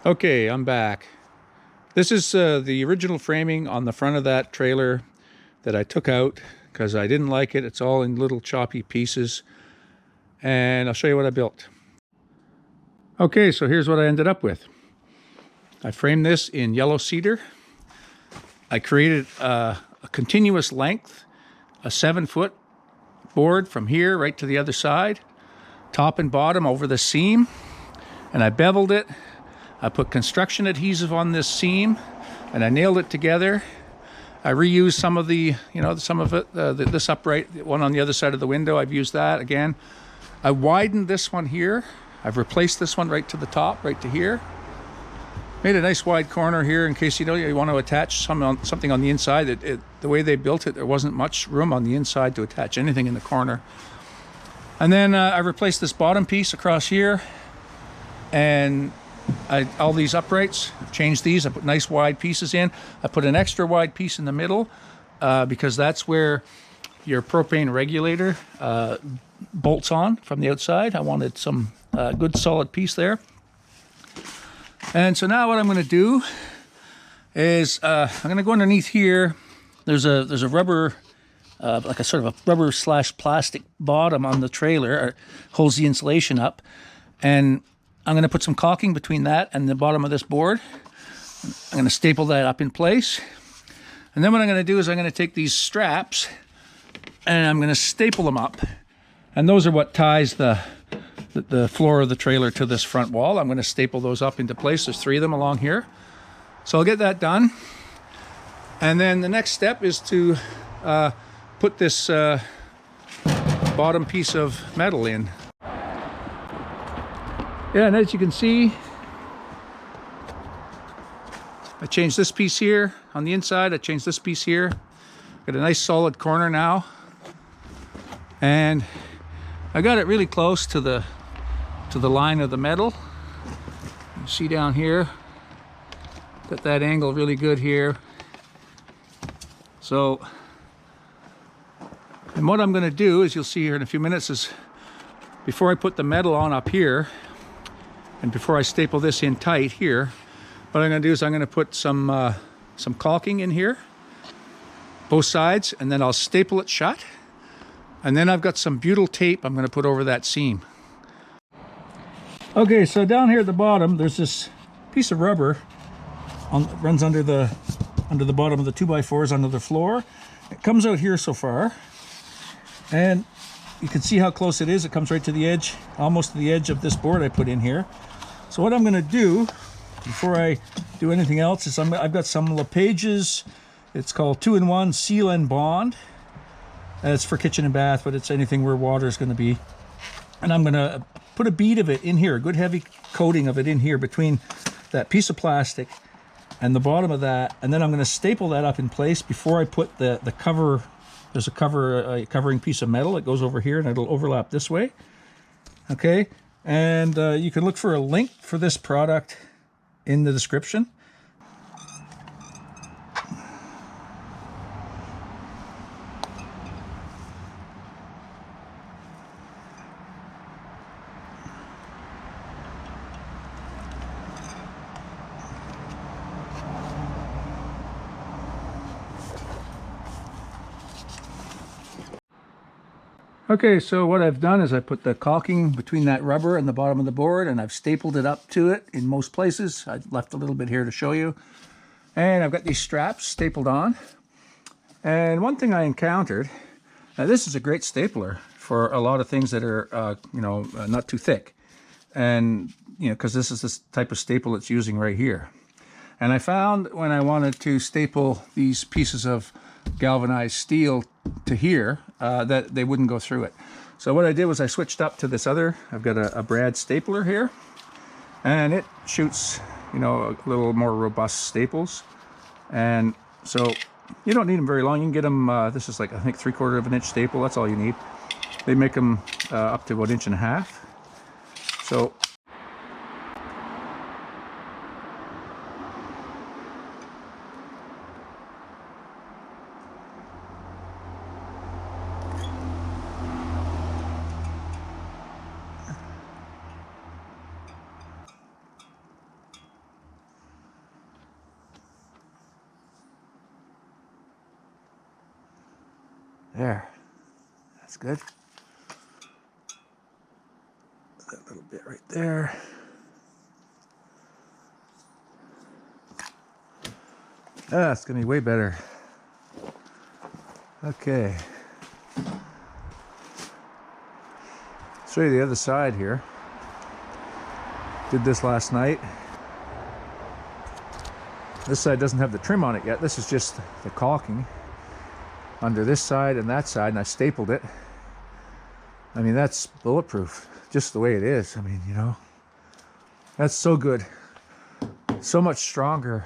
Okay, I'm back. This is the original framing on the front of that trailer that I took out because I didn't like it. It's all in little choppy pieces. And I'll show you what I built. Okay, so here's what I ended up with. I framed this in yellow cedar. I created a continuous length, a 7-foot board from here right to the other side, top and bottom over the seam, and I beveled it. I put construction adhesive on this seam and I nailed it together. I reused some of the, some of it, this upright one on the other side of the window. I've used that again. I widened this one here. I've replaced this one right to the top, right to here. Made a nice wide corner here in case you want to attach something on the inside. The way they built it, there wasn't much room on the inside to attach anything in the corner. And then I replaced this bottom piece across here, and all these uprights, I've changed these. I put nice wide pieces in. I put an extra wide piece in the middle because that's where your propane regulator bolts on from the outside. I wanted some good solid piece there. And so now what I'm going to do is I'm going to go underneath here. There's a rubber, like a sort of a rubber / plastic bottom on the trailer, holds the insulation up, and I'm going to put some caulking between that and the bottom of this board. I'm going to staple that up in place. And then what I'm going to do is I'm going to take these straps and I'm going to staple them up. And those are what ties the floor of the trailer to this front wall. I'm going to staple those up into place. There's 3 of them along here. So I'll get that done. And then the next step is to put this bottom piece of metal in. Yeah, and as you can see, I changed this piece here on the inside. I changed this piece here. Got a nice solid corner now. And I got it really close to the line of the metal. You see down here, got that angle really good here. So, and what I'm going to do, as you'll see here in a few minutes, is before I put the metal on up here, and before I staple this in tight here, what I'm going to do is I'm going to put some caulking in here, both sides, and then I'll staple it shut. And then I've got some butyl tape I'm going to put over that seam. Okay, so down here at the bottom, there's this piece of rubber runs under the bottom of the 2x4s under the floor. It comes out here so far, and you can see how close it is. It comes right to the edge, almost to the edge of this board I put in here. So what I'm going to do before I do anything else is I've got some LePage's. It's called 2-in-1 Seal and Bond. It's for kitchen and bath, but it's anything where water is going to be. And I'm going to put a bead of it in here, a good heavy coating of it in here between that piece of plastic and the bottom of that. And then I'm going to staple that up in place before I put the cover. There's a covering piece of metal that goes over here, and it'll overlap this way. Okay, and you can look for a link for this product in the description. Okay, so what I've done is I put the caulking between that rubber and the bottom of the board, and I've stapled it up to it in most places. I left a little bit here to show you. And I've got these straps stapled on. And one thing I encountered, now this is a great stapler for a lot of things that are, not too thick. And, because this is this type of staple it's using right here. And I found when I wanted to staple these pieces of galvanized steel to here that they wouldn't go through it. So what I did was I switched up to this other. I've got a brad stapler here, and it shoots a little more robust staples. And so you don't need them very long. You can get them, this is like I think 3/4 of an inch staple. That's all you need. They make them up to about 1.5 inches. So There. That's good. That little bit right there. Ah, it's gonna be way better. Okay. Show you the other side here. Did this last night. This side doesn't have the trim on it yet. This is just the caulking under this side and that side, and I stapled it. I mean, that's bulletproof, just the way it is. I mean, you know, that's so good. So much stronger.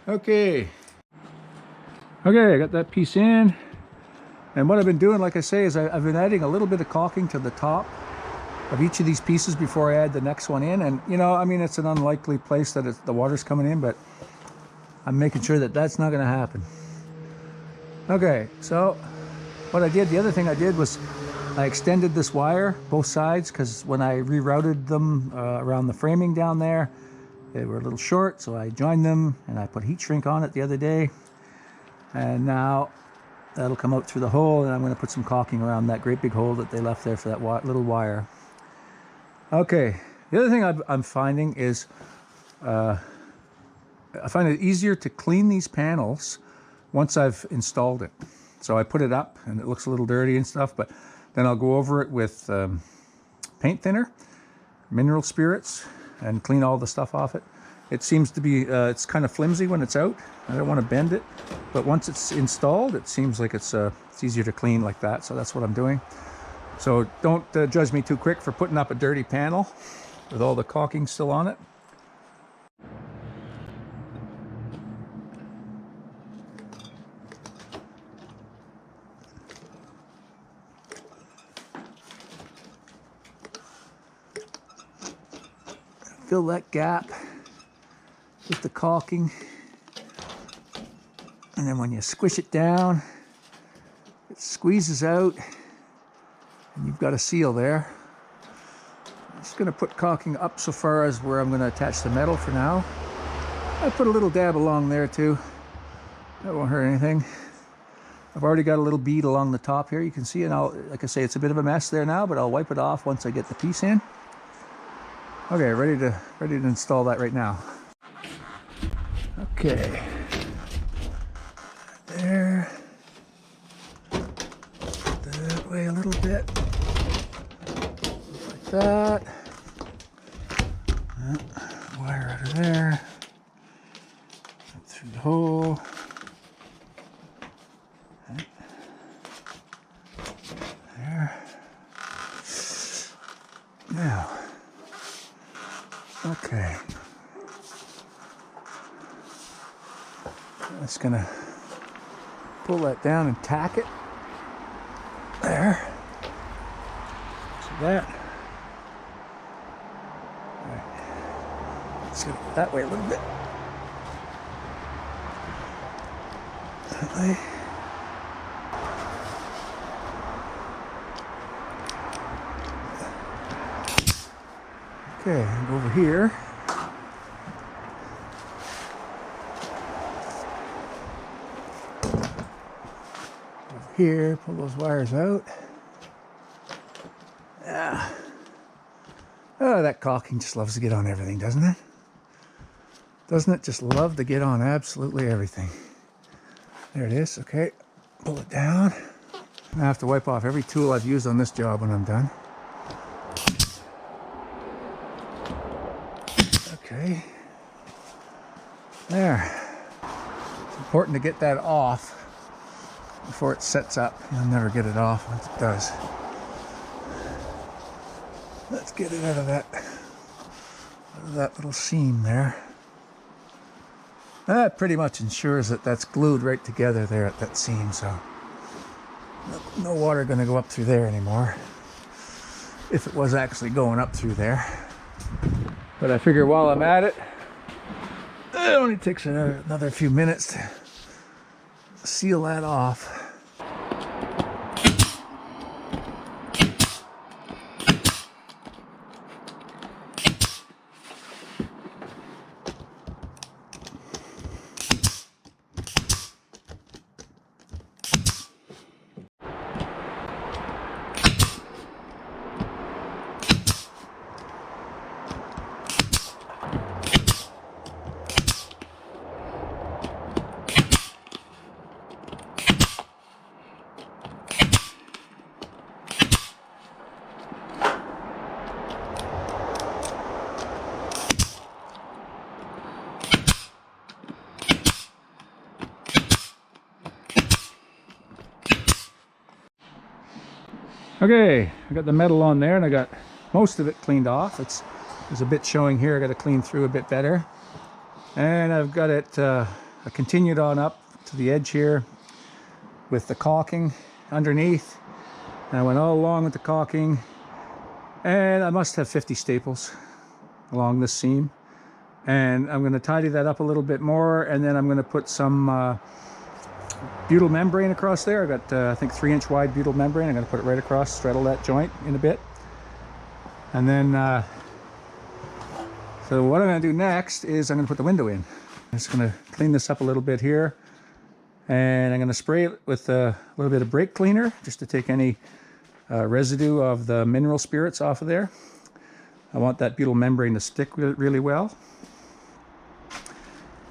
Okay, I got that piece in, and what I've been doing, like I say, is I've been adding a little bit of caulking to the top of each of these pieces before I add the next one in. And you know, I mean, it's an unlikely place that the water's coming in, but I'm making sure that that's not going to happen. Okay, so what I did, the other thing I did was I extended this wire both sides, because when I rerouted them around the framing down there, they were a little short, so I joined them and I put heat shrink on it the other day. And now that'll come out through the hole, and I'm going to put some caulking around that great big hole that they left there for that little wire. Okay, the other thing I'm finding is I find it easier to clean these panels once I've installed it. So I put it up and it looks a little dirty and stuff, but then I'll go over it with paint thinner, mineral spirits, and clean all the stuff off it. It seems to be, it's kind of flimsy when it's out. I don't want to bend it, but once it's installed, it seems like it's easier to clean like that. So that's what I'm doing. So don't judge me too quick for putting up a dirty panel with all the caulking still on it. Fill that gap with the caulking, and then when you squish it down, it squeezes out and you've got a seal there. I'm just going to put caulking up so far as where I'm going to attach the metal for now. I put a little dab along there too. That won't hurt anything. I've already got a little bead along the top here, you can see, and like I say, it's a bit of a mess there now, but I'll wipe it off once I get the piece in. Okay, ready to install that right now. Okay, there, that way a little bit, like that. Wire out of there, through the hole. There. Now. Okay, I'm just gonna pull that down and tack it there. that. All right. Let's get it that way a little bit. That way. Okay, and over here. Over here, pull those wires out. Yeah. Oh, that caulking just loves to get on everything, doesn't it? Doesn't it just love to get on absolutely everything? There it is. Okay, pull it down. I have to wipe off every tool I've used on this job when I'm done. Okay, there. It's important to get that off before it sets up. You'll never get it off once it does. Let's get it out of that little seam there. That pretty much ensures that that's glued right together there at that seam, so no water going to go up through there anymore, if it was actually going up through there. But I figure while I'm at it, it only takes another few minutes to seal that off. Okay, I got the metal on there and I got most of it cleaned off. There's a bit showing here I got to clean through a bit better. And I've got it, I continued on up to the edge here with the caulking underneath. And I went all along with the caulking. And I must have 50 staples along this seam. And I'm going to tidy that up a little bit more, and then I'm going to put some butyl membrane across there. I got I think 3-inch wide butyl membrane. I'm going to put it right across, straddle that joint in a bit. And then so what I'm going to do next is I'm going to put the window in. I'm just going to clean this up a little bit here, and I'm going to spray it with a little bit of brake cleaner just to take any residue of the mineral spirits off of there. I want that butyl membrane to stick really well.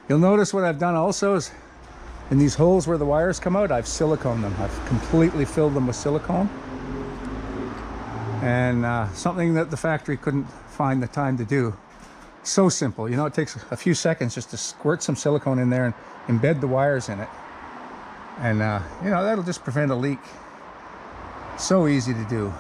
You'll notice what I've done also is in these holes where the wires come out, I've siliconed them. I've completely filled them with silicone. And something that the factory couldn't find the time to do. So simple, you know, it takes a few seconds just to squirt some silicone in there and embed the wires in it. And you know, that'll just prevent a leak. So easy to do.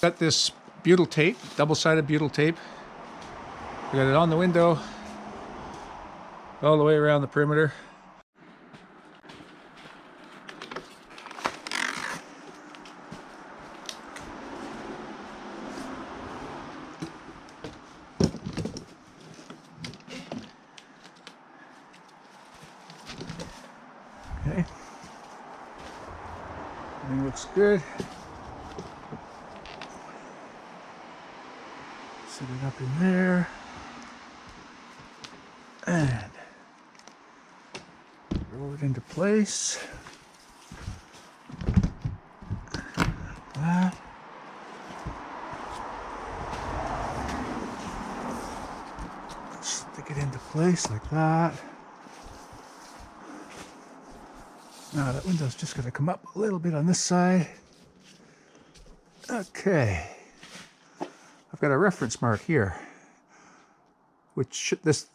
Got this butyl tape, double-sided butyl tape. I got it on the window, all the way around the perimeter. Okay, everything looks good. Set it up in there, and roll it into place. Like that. Stick it into place like that. Now that window's just going to come up a little bit on this side. Okay. I've got a reference mark here, which should, this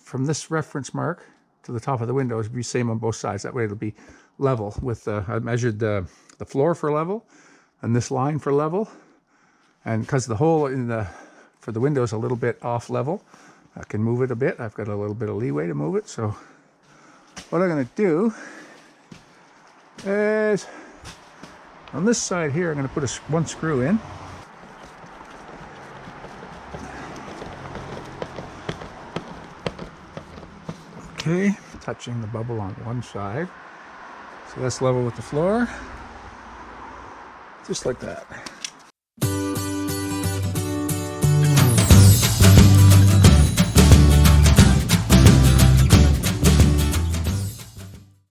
from this reference mark to the top of the window is be same on both sides. That way it'll be level with I measured the floor for level and this line for level, And because the hole for the window is a little bit off level, I can move it a bit. I've got a little bit of leeway to move it. So what I'm going to do is on this side here, I'm going to put one screw in. Okay, touching the bubble on one side. So that's level with the floor. Just like that.